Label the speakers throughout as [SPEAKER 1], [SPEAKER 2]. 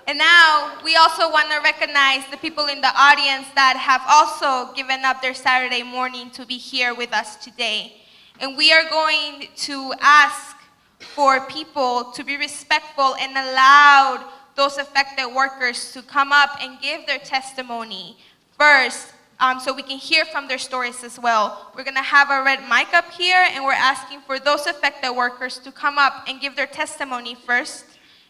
[SPEAKER 1] And now we also want to recognize the people in the audience that have also given up their Saturday morning to be here with us today. And we are going to ask for people to be respectful and allow those affected workers to come up and give their testimony first, so we can hear from their stories as well. We're going to have a red mic up here, and we're asking for those affected workers to come up and give their testimony first.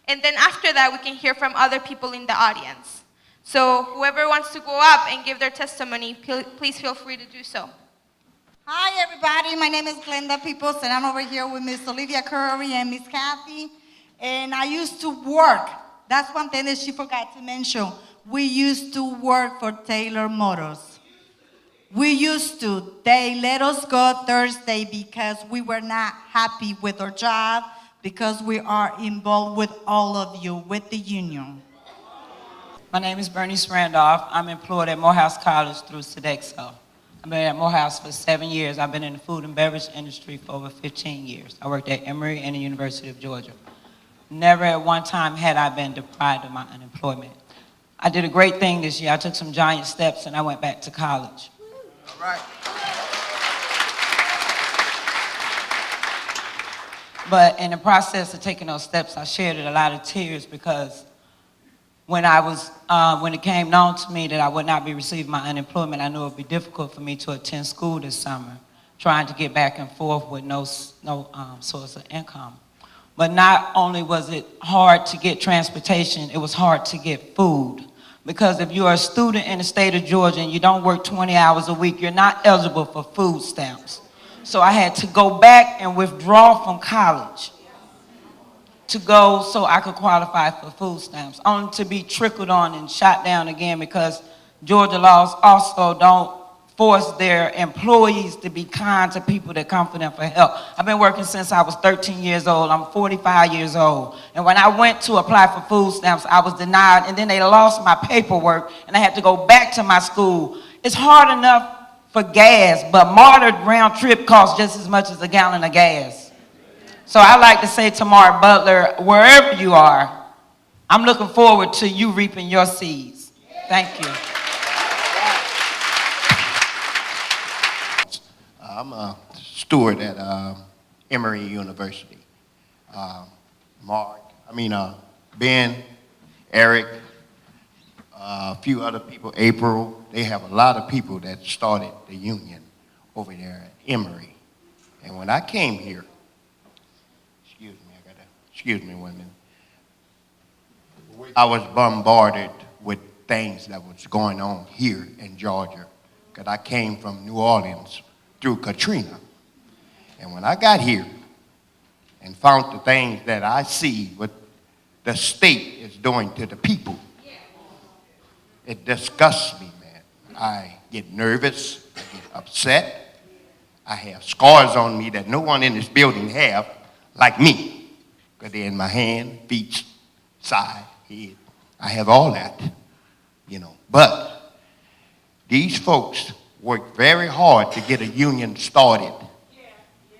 [SPEAKER 1] And then after that, we can hear from other people in the audience. So whoever wants to go up and give their testimony, please feel free to do so.
[SPEAKER 2] Hi, everybody. My name is Glenda Peoples, and I'm over here with Miss Olivia Curry and Miss Kathy. And I used to work. That's one thing that she forgot to mention. We used to work for Taylor Motors. We used to. They let us go Thursday because we were not happy with our job, because we are involved with all of you, with the union.
[SPEAKER 3] My name is Bernice Randolph. I'm employed at Morehouse College through Sodexo. I've been at Morehouse for 7 years. I've been in the food and beverage industry for over 15 years. I worked at Emory and the University of Georgia. Never at one time had I been deprived of my unemployment. I did a great thing this year. I took some giant steps and I went back to college.
[SPEAKER 4] All right.
[SPEAKER 3] But in the process of taking those steps, I shed a lot of tears because when it came known to me that I would not be receiving my unemployment, I knew it would be difficult for me to attend school this summer, trying to get back and forth with no source of income. But not only was it hard to get transportation, it was hard to get food. Because if you're a student in the state of Georgia and you don't work 20 hours a week, you're not eligible for food stamps. So I had to go back and withdraw from college to go so I could qualify for food stamps, only to be trickled on and shot down again because Georgia laws also don't force their employees to be kind to people that come for them for help. I've been working since I was 13 years old. I'm 45 years old. And when I went to apply for food stamps, I was denied, and then they lost my paperwork, and I had to go back to my school. It's hard enough for gas, but MARTA round trip costs just as much as a gallon of gas. So I like to say to Mark Butler, wherever you are, I'm looking forward to you reaping your seeds. Thank you.
[SPEAKER 4] I'm a steward at Emory University. Ben, Erik, a few other people, April, they have a lot of people that started the union over there at Emory. And when I came here, excuse me 1 minute. I was bombarded with things that was going on here in Georgia, because I came from New Orleans through Katrina. And when I got here and found the things that I see what the state is doing to the people, it disgusts me, man. I get nervous, I get upset. I have scars on me that no one in this building have, like me. Because they're in my hand, feet, side, head. I have all that, But these folks worked very hard to get a union started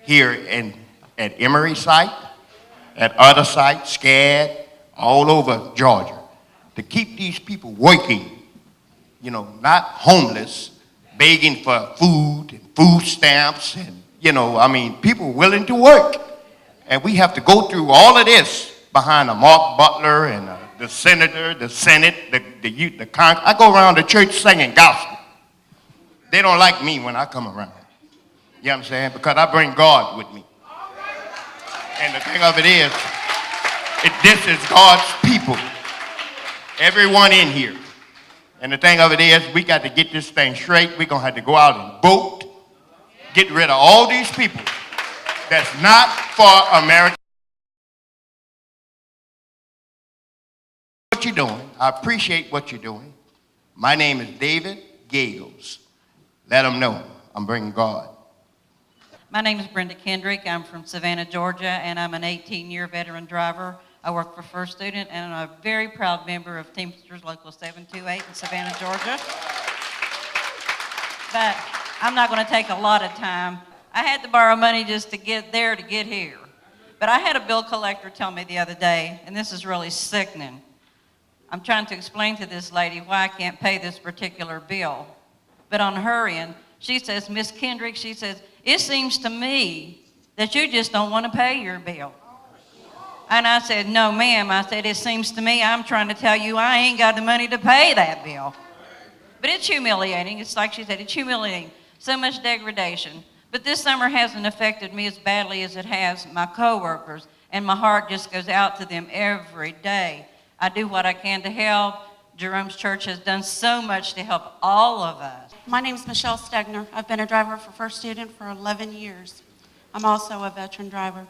[SPEAKER 4] here at Emory site, at other sites, SCAD, all over Georgia, to keep these people working, not homeless, begging for food and food stamps and, people willing to work. And we have to go through all of this behind a Mark Butler and the senator, the Senate, the youth, the Congress. I go around the church singing gospel. They don't like me when I come around. You know what I'm saying? Because I bring God with me. And the thing of it is, this is God's people. Everyone in here. And the thing of it is, we got to get this thing straight. We're going to have to go out and vote. Get rid of all these people that's not for America. What you're doing, I appreciate what you're doing. My name is David Gales. Let them know I'm bringing God.
[SPEAKER 5] My name is Brenda Kendrick. I'm from Savannah, Georgia, and I'm an 18-year veteran driver. I work for First Student, and I'm a very proud member of Teamsters Local 728 in Savannah, Georgia. But I'm not going to take a lot of time. I had to borrow money just to get there to get here. But I had a bill collector tell me the other day, and this is really sickening. I'm trying to explain to this lady why I can't pay this particular bill. But on her end, she says, Miss Kendrick, she says, it seems to me that you just don't want to pay your bill. And I said, no, ma'am. I said, it seems to me I'm trying to tell you I ain't got the money to pay that bill. But it's humiliating. It's like she said, it's humiliating. So much degradation. But this summer hasn't affected me as badly as it has my coworkers. And my heart just goes out to them every day. I do what I can to help. Jerome's church has done so much to help all of us.
[SPEAKER 6] My name is Michelle Stegner. I've been a driver for First Student for 11 years. I'm also a veteran driver.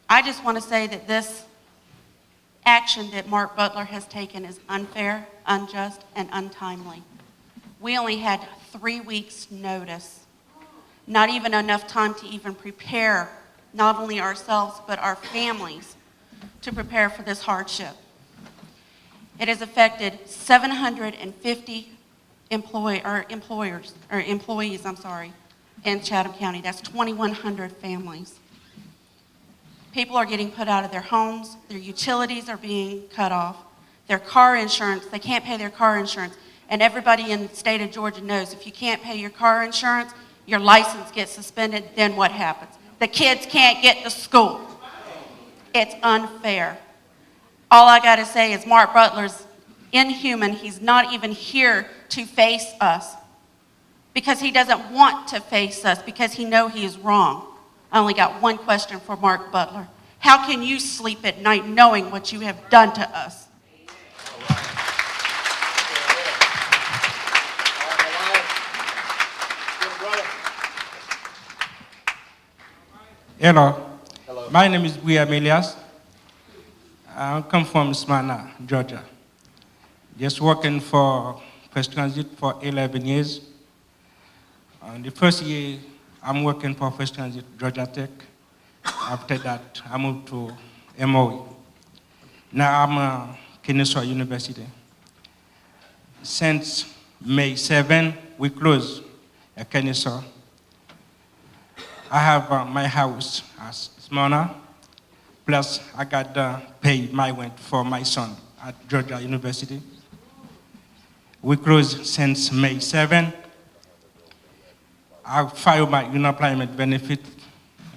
[SPEAKER 6] I just want to say that this action that Mark Butler has taken is unfair, unjust, and untimely. We only had 3 weeks' notice, not even enough time to even prepare not only ourselves but our families to prepare for this hardship. It has affected 750 employees in Chatham County. That's 2,100 families. People are getting put out of their homes, their utilities are being cut off, their car insurance, they can't pay their car insurance. And everybody in the state of Georgia knows if you can't pay your car insurance, your license gets suspended, then what happens? The kids can't get to school. It's unfair. All I gotta say is Mark Butler's inhuman. He's not even here to face us because he doesn't want to face us because he knows he is wrong. I only got one question for Mark Butler. How can you sleep at night knowing what you have done to us?
[SPEAKER 7] Hello. My name is William Elias. I come from Smyrna, Georgia. Just working for First Transit for 11 years. The first year, I'm working for First Transit Georgia Tech. After that, I moved to MOE. Now I'm at Kennesaw University. Since May 7, we closed at Kennesaw. I have my house at Smyrna, plus I got paid my rent for my son at Georgia University. We closed since May 7. I filed my unemployment benefit.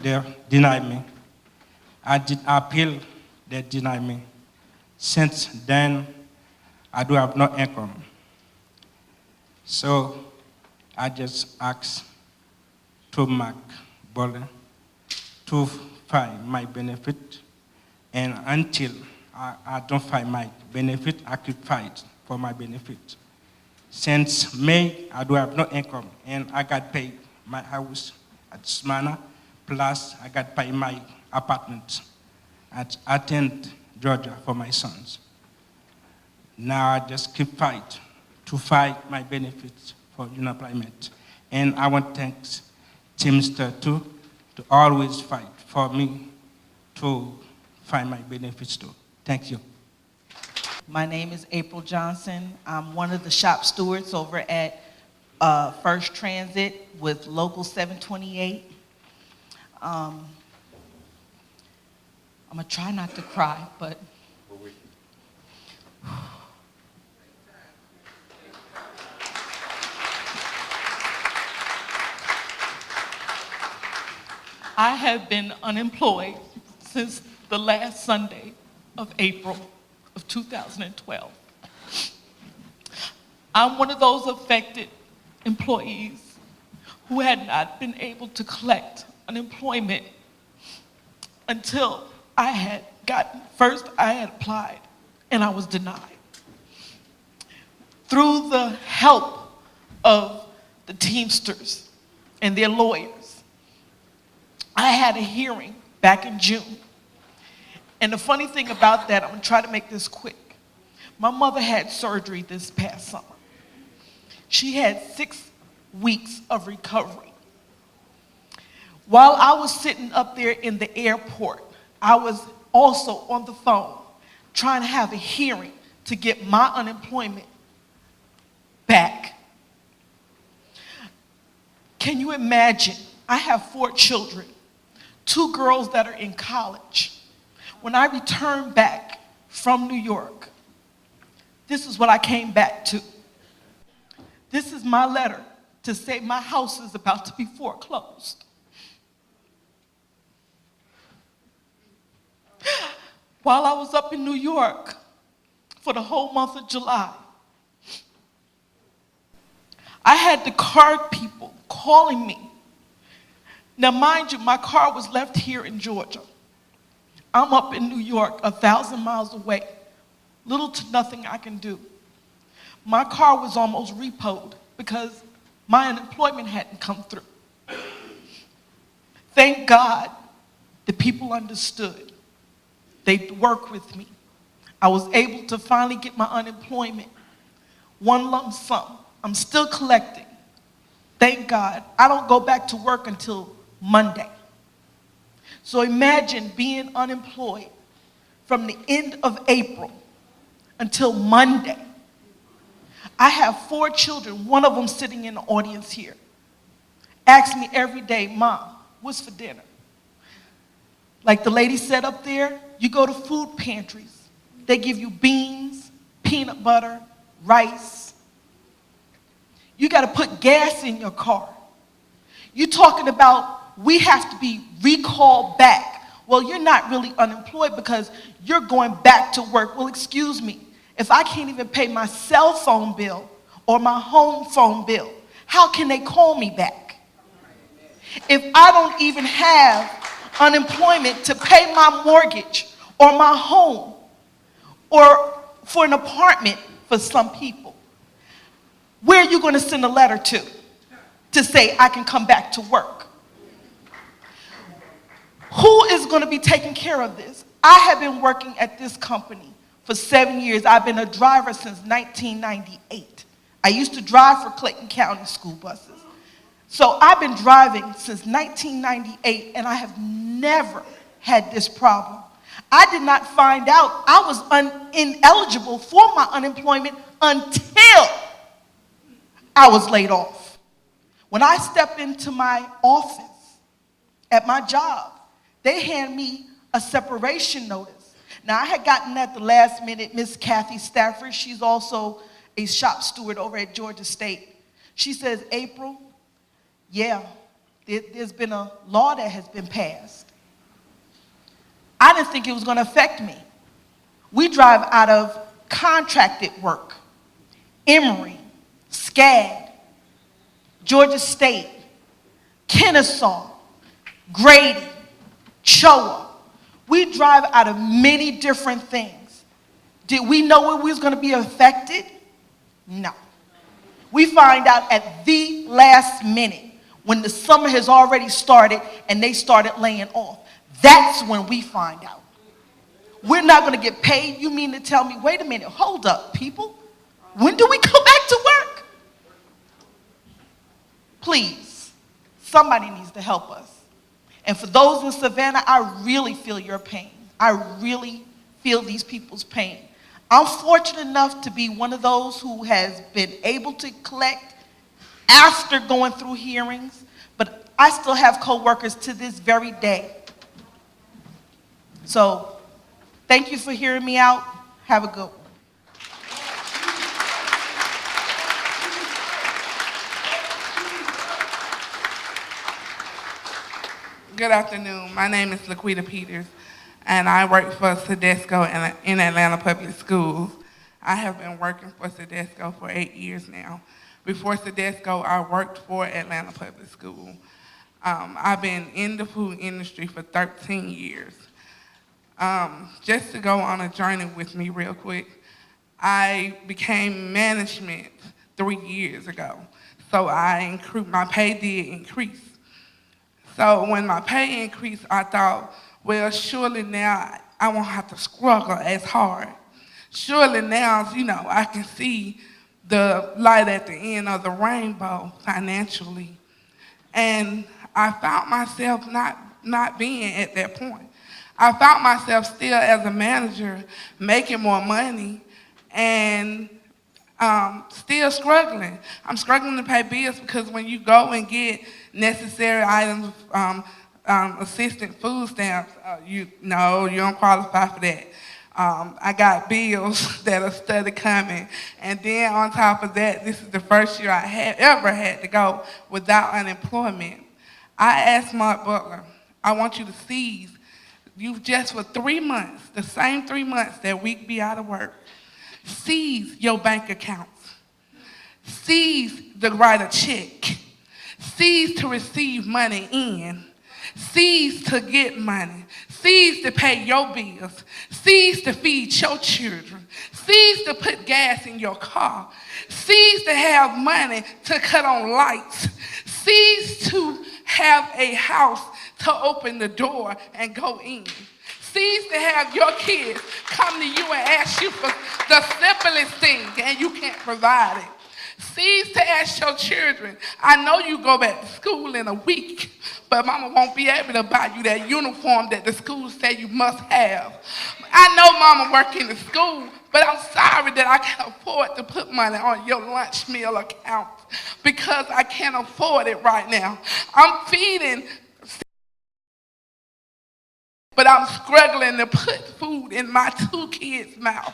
[SPEAKER 7] They denied me. I did appeal. They denied me. Since then, I do have no income. So I just asked to Mark Butler to find my benefit, and until I don't find my benefit, I could fight for my benefit. Since May, I do have no income, and I got paid my house at Smyrna, plus I got paid my apartment at Athens, Georgia, for my sons. Now I just keep fight to fight my benefits for unemployment, and I want to thank Teamster too, to always fight for me to find my benefits too. Thank you.
[SPEAKER 8] My name is April Johnson. I'm one of the shop stewards over at First Transit with Local 728. I'm gonna try not to cry, but I have been unemployed since the last Sunday of April of 2012. I'm one of those affected employees who had not been able to collect unemployment until I had applied and I was denied. Through the help of the Teamsters and their lawyers, I had a hearing back in June. And the funny thing about that, I'm gonna try to make this quick. My mother had surgery this past summer. She had 6 weeks of recovery. While I was sitting up there in the airport, I was also on the phone trying to have a hearing to get my unemployment back. Can you imagine? I have 4 children, 2 girls that are in college. When I returned back from New York, this is what I came back to. This is my letter to say my house is about to be foreclosed. While I was up in New York for the whole month of July, I had the card people calling me. Now, mind you, my car was left here in Georgia. I'm up in New York, 1,000 miles away. Little to nothing I can do. My car was almost repoed because my unemployment hadn't come through. Thank God the people understood. They worked with me. I was able to finally get my unemployment. One lump sum. I'm still collecting. Thank God. I don't go back to work until Monday. So imagine being unemployed from the end of April until Monday. I have 4 children, one of them sitting in the audience here. Ask me every day, Mom, what's for dinner? Like the lady said up there, you go to food pantries. They give you beans, peanut butter, rice. You got to put gas in your car. You're talking about we have to be recalled back. Well, you're not really unemployed because you're going back to work. Well, excuse me. If I can't even pay my cell phone bill or my home phone bill, how can they call me back? If I don't even have unemployment to pay my mortgage or my home or for an apartment for some people, where are you going to send a letter to say I can come back to work? Who is going to be taking care of this? I have been working at this company for 7 years. I've been a driver since 1998. I used to drive for Clayton County school buses. So I've been driving since 1998, and I have never had this problem. I did not find out I was ineligible for my unemployment until I was laid off. When I step into my office at my job, they hand me a separation notice. Now, I had gotten at the last minute, Miss Kathy Stafford, she's also a shop steward over at Georgia State. She says, April, yeah, there's been a law that has been passed. I didn't think it was going to affect me. We drive out of contracted work. Emory, SCAD, Georgia State, Kennesaw, Grady, Choa. We drive out of many different things. Did we know we was going to be affected? No. We find out at the last minute when the summer has already started and they started laying off. That's when we find out. We're not going to get paid. You mean to tell me, wait a minute, hold up, people. When do we go back to work? Please, somebody needs to help us. And for those in Savannah, I really feel your pain. I really feel these people's pain. I'm fortunate enough to be one of those who has been able to collect after going through hearings, but I still have coworkers to this very day. So, thank you for hearing me out. Have a good one.
[SPEAKER 9] Good afternoon. My name is Laquita Peters, and I work for Sedesco in Atlanta Public Schools. I have been working for Sedesco for 8 years now. Before Sedesco, I worked for Atlanta Public School. I've been in the food industry for 13 years. Just to go on a journey with me real quick, I became management 3 years ago. So my pay did increase. So when my pay increased, I thought, well, surely now I won't have to struggle as hard. Surely now, I can see the light at the end of the rainbow financially. And I found myself not being at that point. I found myself still as a manager making more money and still struggling. I'm struggling to pay bills because when you go and get necessary items, assistant food stamps, you don't qualify for that. I got bills that are steady coming. And then on top of that, this is the first year I ever had to go without unemployment. I asked Mark Butler, I want you to seize you just for 3 months, the same 3 months that we be out of work. Seize your bank accounts. Seize to write a check. Seize to receive money in. Seize to get money. Seize to pay your bills. Seize to feed your children. Seize to put gas in your car. Seize to have money to cut on lights. Seize to have a house to open the door and go in. Seize to have your kids come to you and ask you for the simplest thing and you can't provide it. Seize to ask your children, I know you go back to school in a week, but mama won't be able to buy you that uniform that the school say you must have. I know mama work in the school, but I'm sorry that I can't afford to put money on your lunch meal account because I can't afford it right now. I'm feeding, but I'm struggling to put food in my 2 kids' mouth.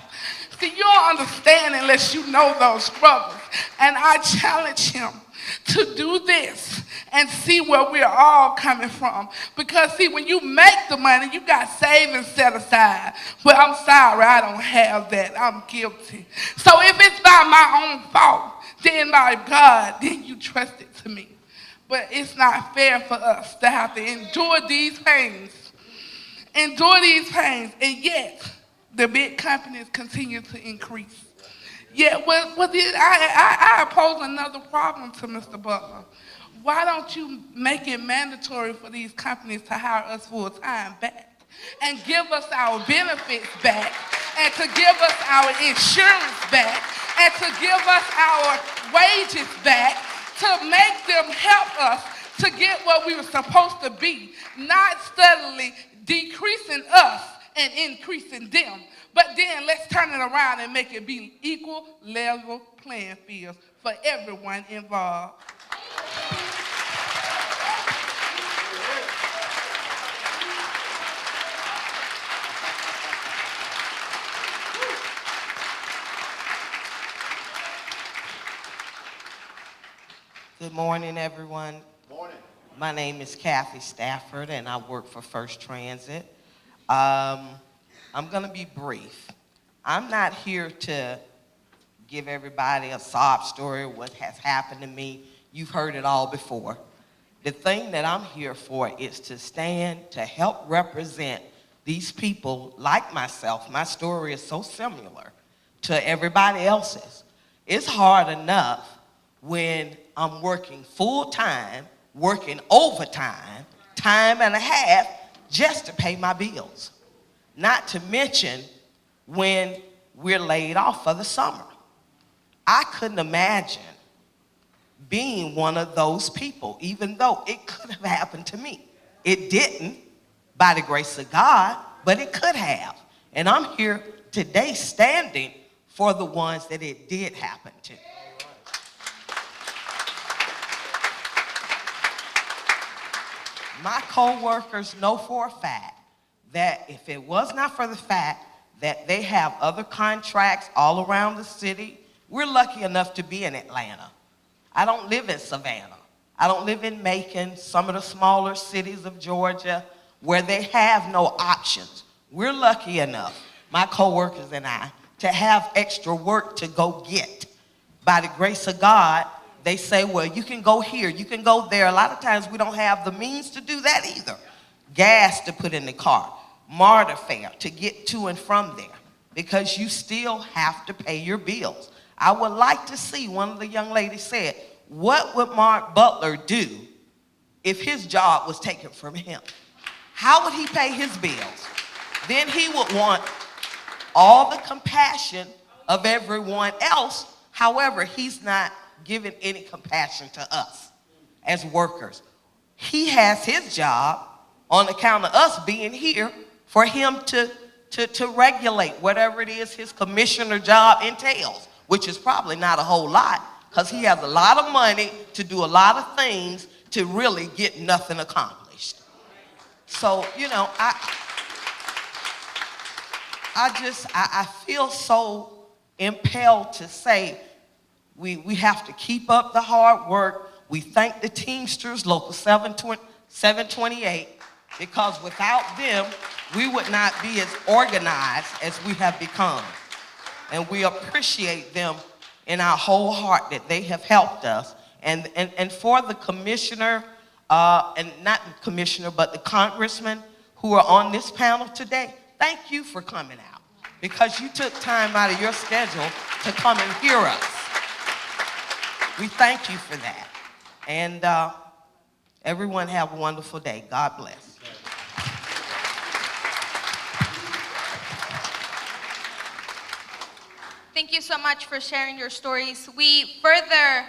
[SPEAKER 9] See, you don't understand unless you know those struggles. And I challenge him to do this and see where we're all coming from. Because see, when you make the money, you got savings set aside. But I'm sorry, I don't have that. I'm guilty. So if it's by my own fault, then by God, then you trust it to me. But it's not fair for us to have to endure these pains. Endure these pains, and yet the big companies continue to increase. Yet, I pose another problem to Mr. Butler. Why don't you make it mandatory for these companies to hire us full-time back and give us our benefits back and to give us our insurance back and to give us our wages back to make them help us to get what we were supposed to be, not steadily decreasing us and increasing them. But then let's turn it around and make it be equal level playing fields for everyone involved.
[SPEAKER 10] Good morning, everyone.
[SPEAKER 4] Morning.
[SPEAKER 10] My name is Kathy Stafford, and I work for First Transit. I'm going to be brief. I'm not here to give everybody a sob story of what has happened to me. You've heard it all before. The thing that I'm here for is to stand to help represent these people like myself. My story is so similar to everybody else's. It's hard enough when I'm working full-time, working overtime, time and a half, just to pay my bills. Not to mention when we're laid off for the summer. I couldn't imagine being one of those people, even though it could have happened to me. It didn't, by the grace of God, but it could have. And I'm here today standing for the ones that it did happen to. My co-workers know for a fact that if it was not for the fact that they have other contracts all around the city, we're lucky enough to be in Atlanta. I don't live in Savannah. I don't live in Macon, some of the smaller cities of Georgia where they have no options. We're lucky enough, my co-workers and I, to have extra work to go get. By the grace of God, they say, well, you can go here, you can go there. A lot of times we don't have the means to do that either. Gas to put in the car, MARTA fare to get to and from there, because you still have to pay your bills. I would like to see, one of the young ladies said, what would Mark Butler do if his job was taken from him? How would he pay his bills? Then he would want all the compassion of everyone else. However, he's not giving any compassion to us as workers. He has his job on account of us being here for him to regulate whatever it is his commissioner job entails, which is probably not a whole lot, because he has a lot of money to do a lot of things to really get nothing accomplished. So, you know, I feel so impelled to say we have to keep up the hard work. We thank the Teamsters, Local 728, because without them, we would not be as organized as we have become. And we appreciate them in our whole heart that they have helped us. And for the commissioner, and not the commissioner, but the congressman who are on this panel today, thank you for coming out, because you took time out of your schedule to come and hear us. We thank you for that. And everyone have a wonderful day. God bless.
[SPEAKER 1] Thank you so much for sharing your stories. We further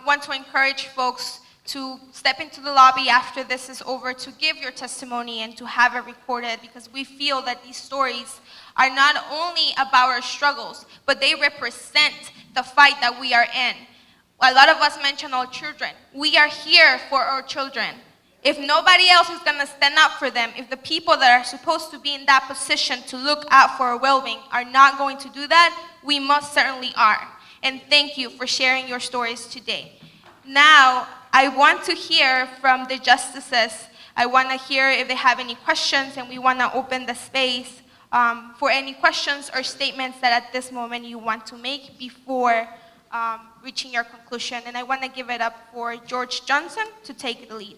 [SPEAKER 1] want to encourage folks to step into the lobby after this is over to give your testimony and to have it recorded, because we feel that these stories are not only about our struggles, but they represent the fight that we are in. A lot of us mention our children. We are here for our children. If nobody else is going to stand up for them, if the people that are supposed to be in that position to look out for our well-being are not going to do that, we most certainly are. And thank you for sharing your stories today. Now, I want to hear from the justices. I want to hear if they have any questions, and we want to open the space for any questions or statements that at this moment you want to make before reaching your conclusion. And I want to give it up for George Johnson to take the lead.